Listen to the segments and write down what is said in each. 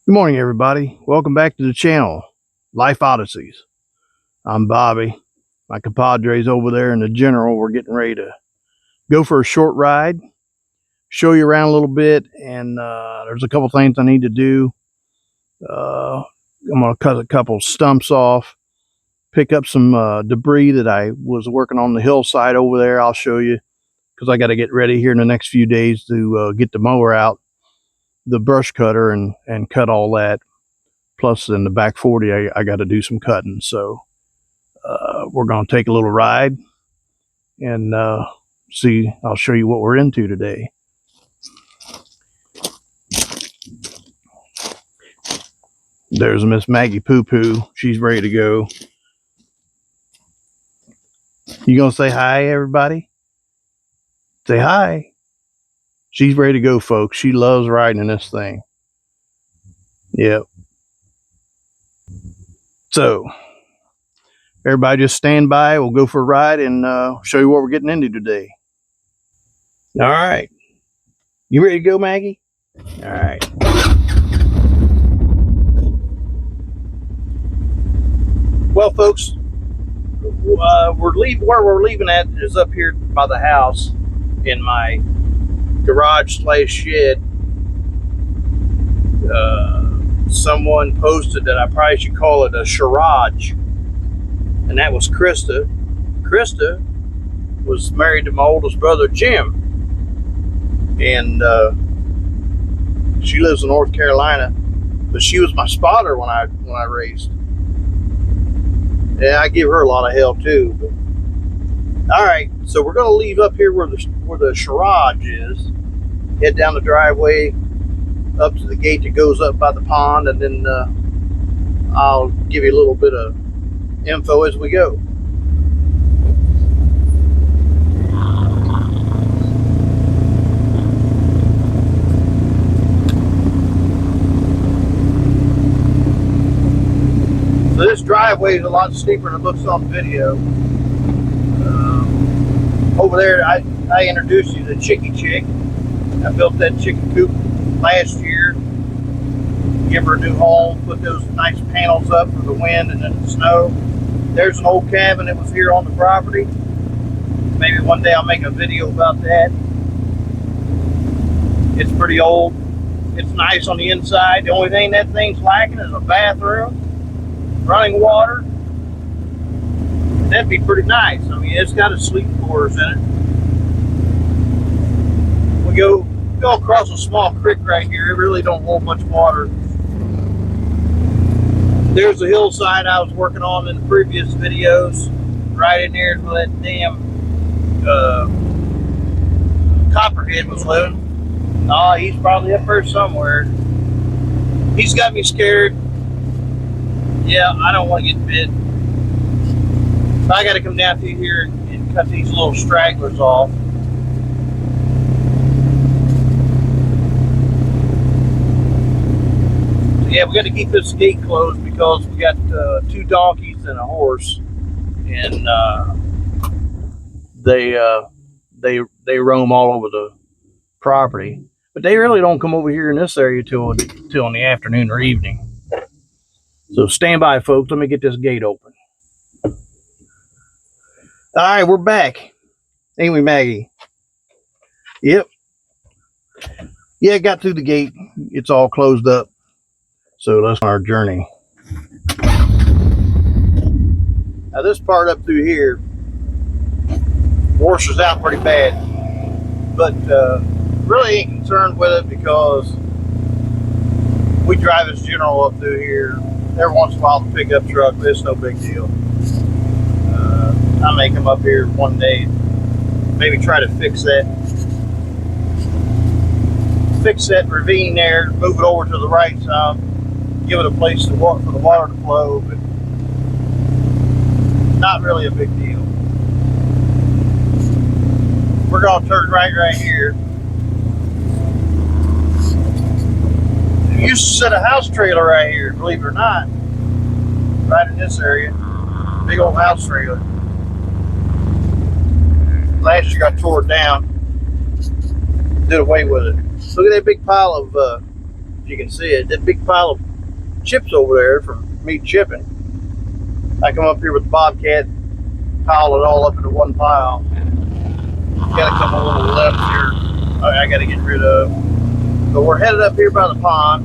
Good morning, everybody. Welcome back to the channel, Life Odysseys. I'm Bobby. My compadres over there in the general, we're getting ready to go for a short ride, show you around a little bit, and there's a couple things I need to do. I'm going to cut a couple stumps off, pick up some debris that I was working on the hillside over there. I'll show you because I got to get ready here in the next few days to get the mower out, the brush cutter, and cut all that. Plus, in the back 40, I got to do some cutting. So we're going to take a little ride and see. I'll show you what we're into today. There's Miss Maggie Poo Poo. She's ready to go. You going to say hi, everybody? Say hi. She's ready to go, folks. She loves riding in this thing. Yep. So everybody just stand by. We'll go for a ride and show you what we're getting into today. All right. You ready to go, Maggie? All right. Well, folks, where we're leaving at is up here by the house in my garage / shed. Someone posted that I probably should call it a charage, and that was Krista. Krista was married to my oldest brother Jim, and she lives in North Carolina, but she was my spotter when I raced. Yeah, I give her a lot of hell too. But all right, so we're going to leave up here where the charage is, head down the driveway up to the gate that goes up by the pond, and then I'll give you a little bit of info as we go. So this driveway is a lot steeper than it looks on video. Over there, I introduced you to Chicky Chick. I built that chicken coop last year. Give her a new home, put those nice panels up for the wind and then the snow. There's an old cabin that was here on the property. Maybe one day I'll make a video about that. It's pretty old. It's nice on the inside. The only thing that thing's lacking is a bathroom, running water. That'd be pretty nice. I mean, it's got a sleeping quarters in it. We go across a small creek right here. It really don't hold much water. There's the hillside I was working on in the previous videos. Right in there is where that damn copperhead was living. Oh, he's probably up there somewhere. He's got me scared. Yeah, I don't want to get bit. So I got to come down through here and cut these little stragglers off. So yeah, we got to keep this gate closed because we got 2 donkeys and a horse, and they roam all over the property. But they really don't come over here in this area till in the afternoon or evening. So stand by, folks. Let me get this gate open. All right, we're back. Ain't we, Maggie? Yep. Yeah, got through the gate. It's all closed up. So that's our journey. Now this part up through here, washes out pretty bad. But really ain't concerned with it because we drive as general up through here. Every once in a while the pickup truck, but it's no big deal. I may come up here one day, maybe try to fix that ravine there, move it over to the right some, give it a place to walk for the water to flow, but not really a big deal. We're gonna turn right here. We used to set a house trailer right here, believe it or not, right in this area. Big old house trailer. Last year got tore down. Did away with it. Look at that big pile of If you can see it, that big pile of chips over there from me chipping. I come up here with the Bobcat, pile it all up into one pile. Got a couple little left here I got to get rid of. But we're headed up here by the pond.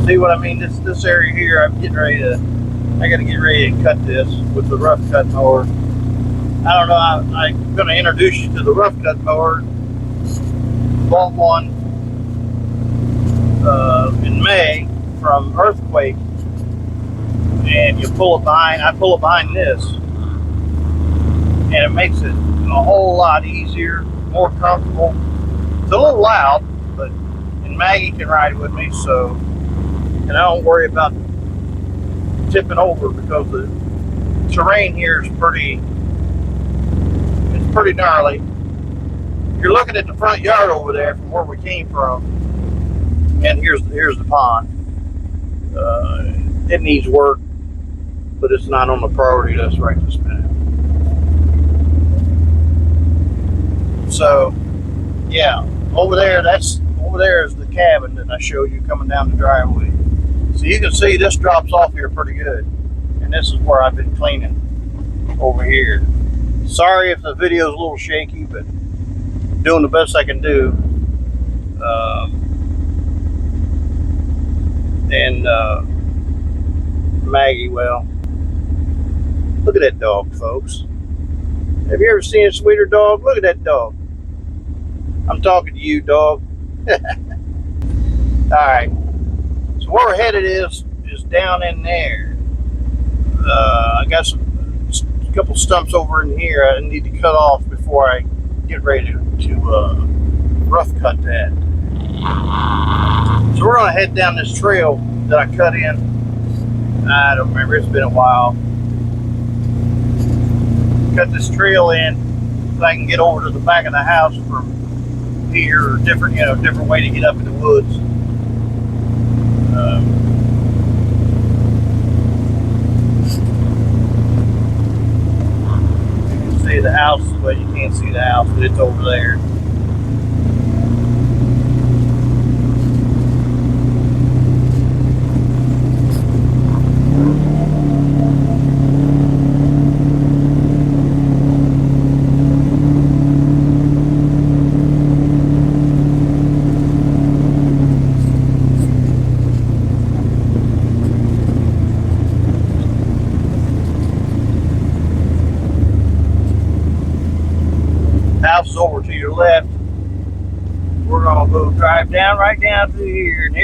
See what I mean? This area here, I got to get ready to cut this with the rough cut mower. I don't know, I'm going to introduce you to the rough cut mower. Bought one in May from Earthquake, and you pull it behind. I pull it behind this, and it makes it a whole lot easier, more comfortable. It's a little loud, but and Maggie can ride with me, so, and I don't worry about tipping over because the terrain here is pretty gnarly. You're looking at the front yard over there from where we came from, and here's the pond. It needs work, but it's not on the priority list right this minute. So, yeah, over there is the cabin that I showed you coming down the driveway. So you can see this drops off here pretty good, and this is where I've been cleaning over here. Sorry if the video is a little shaky, but doing the best I can do. Maggie, well, look at that dog, folks. Have you ever seen a sweeter dog? Look at that dog. I'm talking to you, dog. Alright, so where we're headed is down in there. I got a couple stumps over in here I need to cut off before I get ready to rough cut that. So we're going to head down this trail that I cut in. I don't remember, it's been a while. Cut this trail in so I can get over to the back of the house from here, or different way to get up in the woods. You can see the house, but you can't see the house, but it's over there. House is over to your left. We're gonna go drive right down through here, and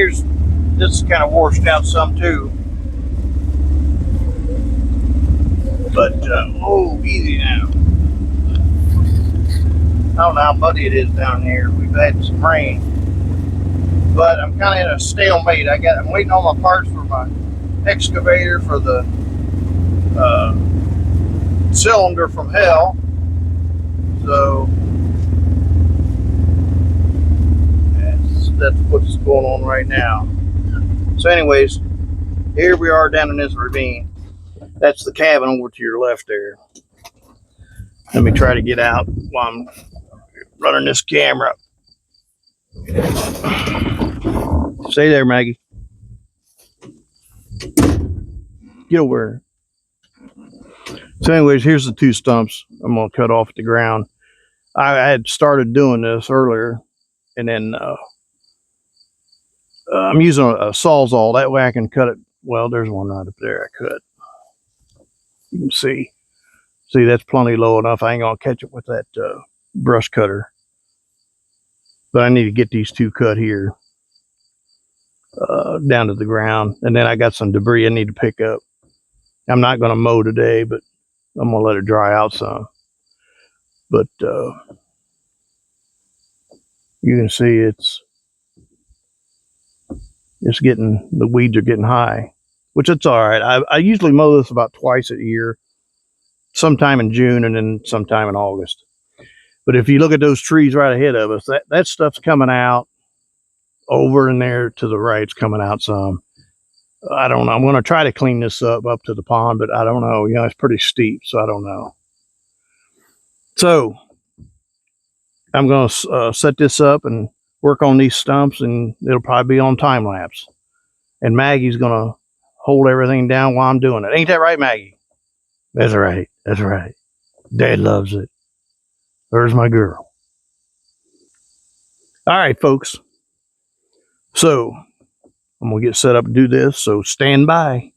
this is kind of washed out some too. But oh, easy now. I don't know how muddy it is down here. We've had some rain, but I'm kind of in a stalemate. I'm waiting on my parts for my excavator for the cylinder from hell. So that's what's going on right now. So anyways, here we are down in this ravine. That's the cabin over to your left there. Let me try to get out while I'm running this camera. Stay there, Maggie. Get over. So anyways, here's the two stumps I'm going to cut off at the ground. I had started doing this earlier, and then I'm using a sawzall. That way I can cut it. Well, there's one right up there I cut. You can see that's plenty low enough. I ain't going to catch it with that brush cutter. But I need to get these two cut here down to the ground. And then I got some debris I need to pick up. I'm not going to mow today, but I'm going to let it dry out some. But you can see it's getting, the weeds are getting high, which it's all right. I usually mow this about twice a year, sometime in June and then sometime in August. But if you look at those trees right ahead of us, that stuff's coming out. Over in there to the right, it's coming out some. I don't know. I'm going to try to clean this up to the pond, but I don't know. You know, it's pretty steep, so I don't know. So I'm going to set this up and work on these stumps, and it'll probably be on time lapse. And Maggie's gonna hold everything down while I'm doing it. Ain't that right, Maggie? That's right. That's right. Dad loves it. There's my girl. All right, folks. So I'm gonna get set up to do this. So stand by.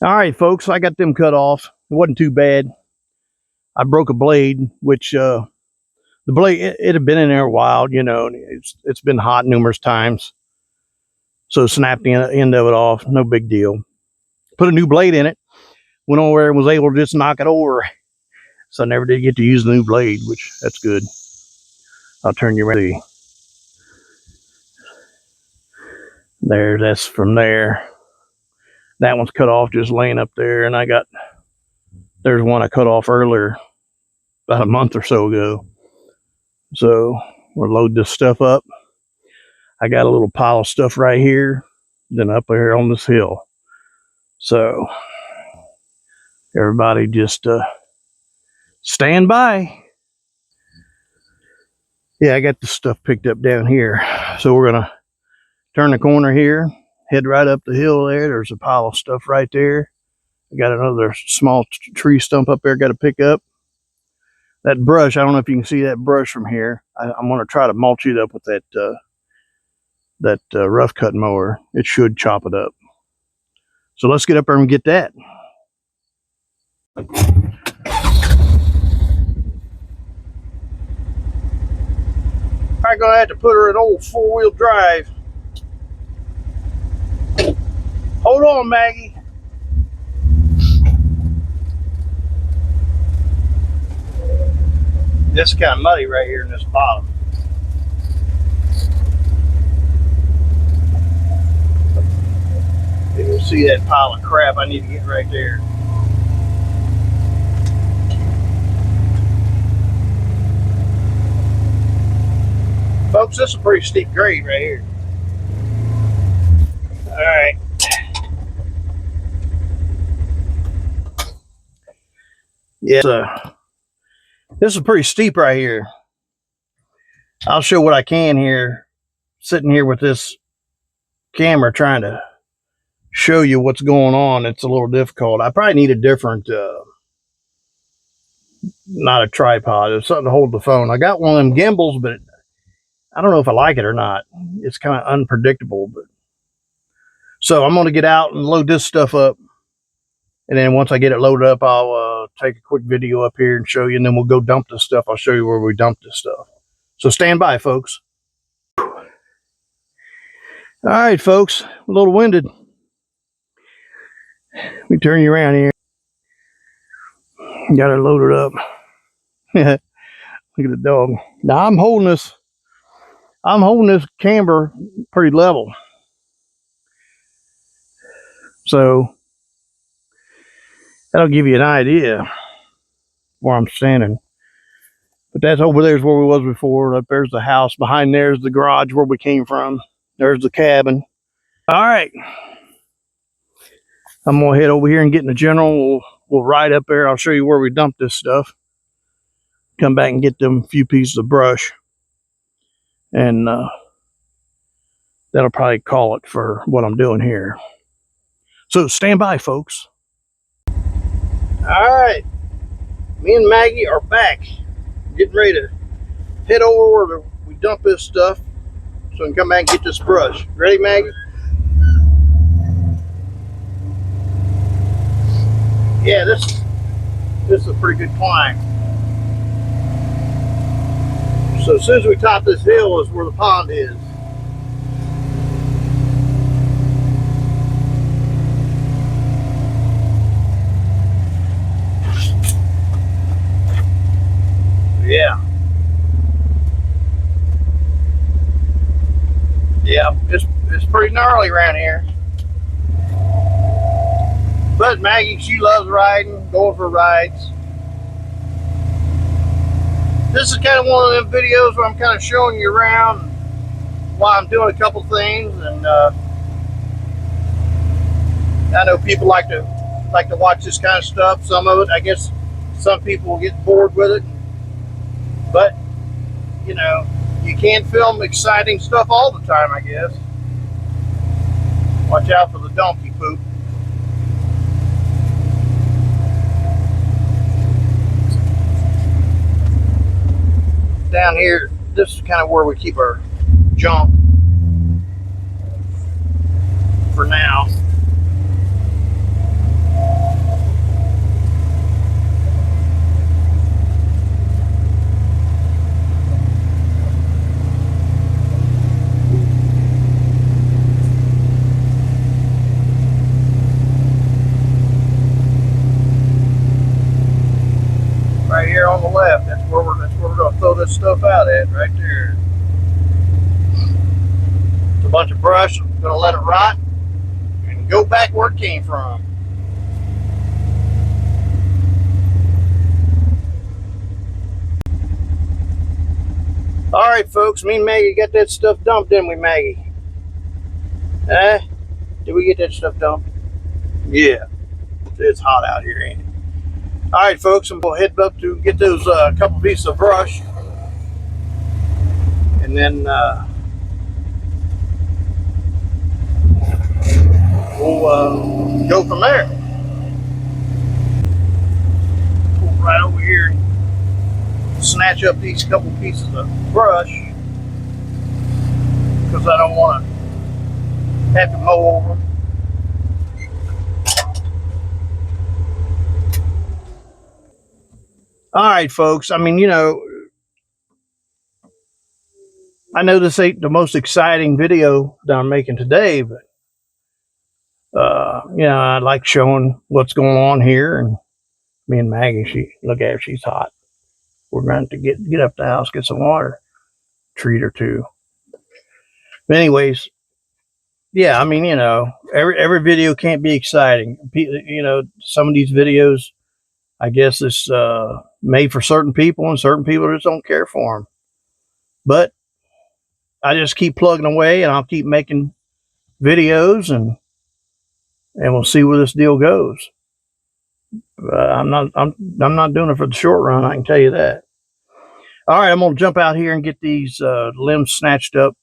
All right, folks, I got them cut off. It wasn't too bad. I broke a blade, which the blade it had been in there a while, you know. It's been hot numerous times, so snapped the end of it off. No big deal. Put a new blade in it. Went over there and was able to just knock it over. So I never did get to use the new blade, which that's good. I'll turn you around. There, that's from there. That one's cut off, just laying up there, and there's one I cut off earlier, about a month or so ago. So we'll load this stuff up. I got a little pile of stuff right here, then up here on this hill. So everybody just stand by. Yeah, I got the stuff picked up down here. So we're gonna turn the corner here, head right up the hill there. There's a pile of stuff right there. I got another small tree stump up there got to pick up. That brush, I don't know if you can see that brush from here. I'm going to try to mulch it up with that rough cut mower. It should chop it up. So let's get up there and get that. I'm going to have to put her in old four-wheel drive. Hold on, Maggie. This is kind of muddy right here in this bottom. You can see that pile of crap. I need to get right there. Folks, this is a pretty steep grade right here. All right. Yeah, this is pretty steep right here. I'll show what I can here, sitting here with this camera trying to show you what's going on. It's a little difficult. I probably need a different, not a tripod. It's something to hold the phone. I got one of them gimbals, but I don't know if I like it or not. It's kind of unpredictable. But so I'm going to get out and load this stuff up. And then once I get it loaded up, I'll take a quick video up here and show you. And then we'll go dump this stuff. I'll show you where we dump this stuff. So stand by, folks. All right, folks. A little winded. Let me turn you around here. Got it loaded up. Look at the dog. Now I'm holding this camber pretty level. So that'll give you an idea where I'm standing. But that's over there's where we was before. Up there's the house. Behind there's the garage where we came from. There's the cabin. All right. I'm gonna head over here and get in the general. We'll ride up there. I'll show you where we dump this stuff. Come back and get them few pieces of brush. And that'll probably call it for what I'm doing here. So stand by, folks. Alright, me and Maggie are back. Getting ready to head over where we dump this stuff so we can come back and get this brush. Ready, Maggie? Yeah, this is a pretty good climb. So as soon as we top this hill is where the pond is. Yeah. Yeah, it's pretty gnarly around here. But Maggie, she loves riding, going for rides. This is kind of one of them videos where I'm kind of showing you around while I'm doing a couple things, and I know people like to watch this kind of stuff. Some of it, I guess, some people will get bored with it, but you know, you can't film exciting stuff all the time, I guess. Watch out for the donkey poop. Down here, this is kind of where we keep our junk for now. Right here on the left, that's where we're going to throw this stuff out at, right there. It's a bunch of brush. I'm going to let it rot and go back where it came from. All right, folks, me and Maggie got that stuff dumped, didn't we, Maggie? Did we get that stuff dumped? Yeah. It's hot out here, ain't it? All right, folks, I'm going to head up to get those couple pieces of brush, and then we'll go from there. Pull right over here, snatch up these couple pieces of brush, because I don't want to have to mow over them. All right, folks. I mean, you know, I know this ain't the most exciting video that I'm making today, but you know, I like showing what's going on here. And me and Maggie, look at her, she's hot. We're going to get up the house, get some water, treat her too. But anyways, yeah, I mean, you know, every video can't be exciting. You know, some of these videos, I guess, it's made for certain people, and certain people just don't care for them. But I just keep plugging away, and I'll keep making videos, and we'll see where this deal goes. I'm not doing it for the short run, I can tell you that. All right, I'm gonna jump out here and get these limbs snatched up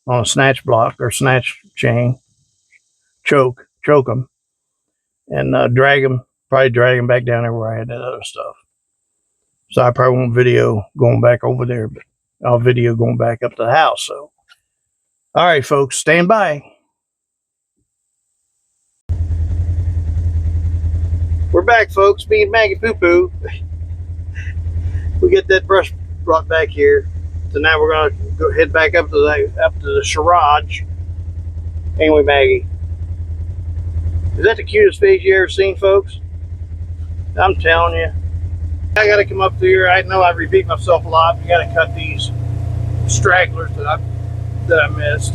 on a snatch block or snatch chain, choke them, and probably drag them back down there where I had that other stuff. So I probably won't video going back over there, but I'll video going back up to the house. So, all right, folks, stand by. We're back, folks. Me and Maggie Poo Poo. We get that brush brought back here. So now we're gonna go head back up to the garage. Anyway, Maggie, is that the cutest face you ever seen, folks? I'm telling you. I gotta come up through here. I know I repeat myself a lot. We gotta cut these stragglers that I missed.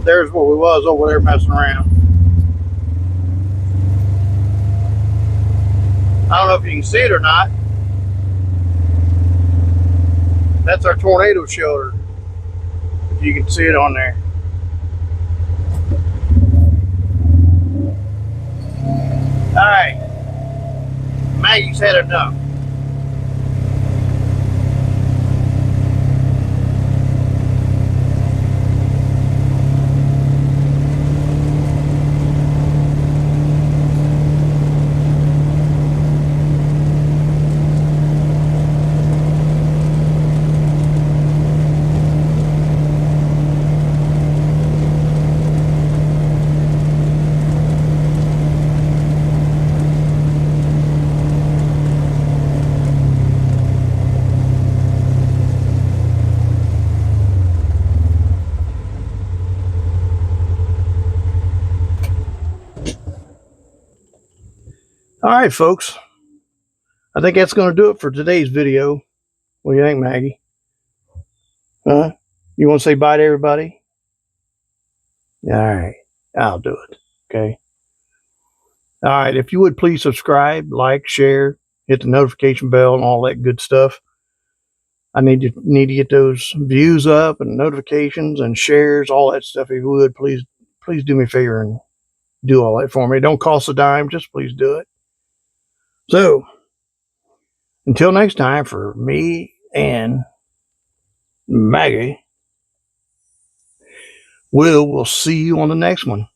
There's where we was over there messing around. I don't know if you can see it or not. That's our tornado shelter. If you can see it on there. All right, Maggie's had enough. All right, folks. I think that's going to do it for today's video. What do you think, Maggie? Huh? You want to say bye to everybody? All right. I'll do it. Okay. All right. If you would please subscribe, like, share, hit the notification bell, and all that good stuff. I need to get those views up and notifications and shares, all that stuff. If you would, please do me a favor and do all that for me. It don't cost a dime. Just please do it. So until next time, for me and Maggie, we'll see you on the next one.